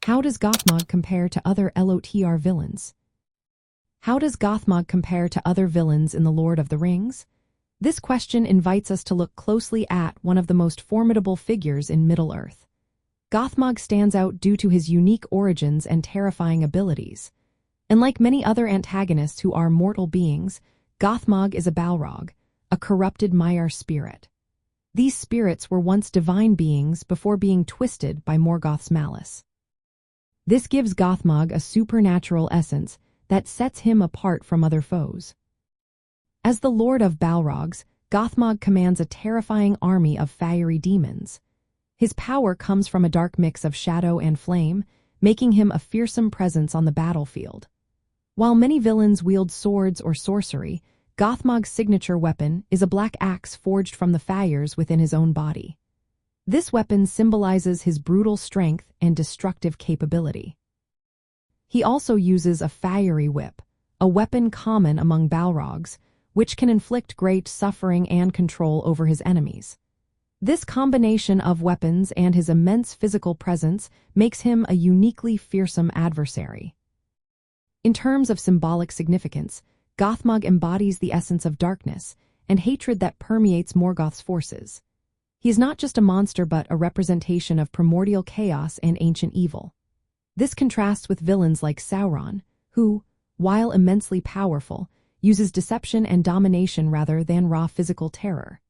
How does Gothmog compare to other LOTR villains? How does Gothmog compare to other villains in The Lord of the Rings? This question invites us to look closely at one of the most formidable figures in Middle-earth. Gothmog stands out due to his unique origins and terrifying abilities. And like many other antagonists who are mortal beings, Gothmog is a Balrog, a corrupted Maiar spirit. These spirits were once divine beings before being twisted by Morgoth's malice. This gives Gothmog a supernatural essence that sets him apart from other foes. As the Lord of Balrogs, Gothmog commands a terrifying army of fiery demons. His power comes from a dark mix of shadow and flame, making him a fearsome presence on the battlefield. While many villains wield swords or sorcery, Gothmog's signature weapon is a black axe forged from the fires within his own body. This weapon symbolizes his brutal strength and destructive capability. He also uses a fiery whip, a weapon common among Balrogs, which can inflict great suffering and control over his enemies. This combination of weapons and his immense physical presence makes him a uniquely fearsome adversary. In terms of symbolic significance, Gothmog embodies the essence of darkness and hatred that permeates Morgoth's forces. He is not just a monster but a representation of primordial chaos and ancient evil. This contrasts with villains like Sauron, who, while immensely powerful, uses deception and domination rather than raw physical terror.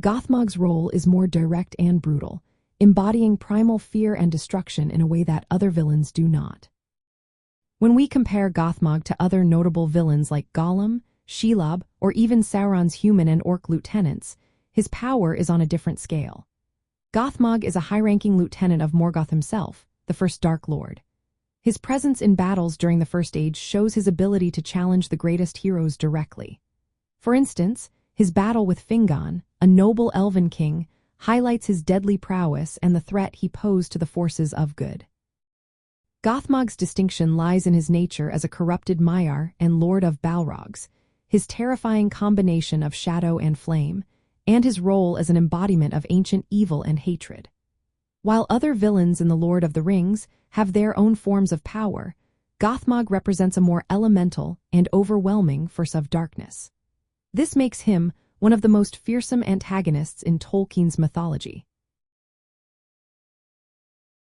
Gothmog's role is more direct and brutal, embodying primal fear and destruction in a way that other villains do not. When we compare Gothmog to other notable villains like Gollum, Shelob, or even Sauron's human and orc lieutenants, his power is on a different scale. Gothmog is a high-ranking lieutenant of Morgoth himself, the first Dark Lord. His presence in battles during the First Age shows his ability to challenge the greatest heroes directly. For instance, his battle with Fingon, a noble Elven king, highlights his deadly prowess and the threat he posed to the forces of good. Gothmog's distinction lies in his nature as a corrupted Maiar and Lord of Balrogs, his terrifying combination of shadow and flame, and his role as an embodiment of ancient evil and hatred. While other villains in The Lord of the Rings have their own forms of power, Gothmog represents a more elemental and overwhelming force of darkness. This makes him one of the most fearsome antagonists in Tolkien's mythology.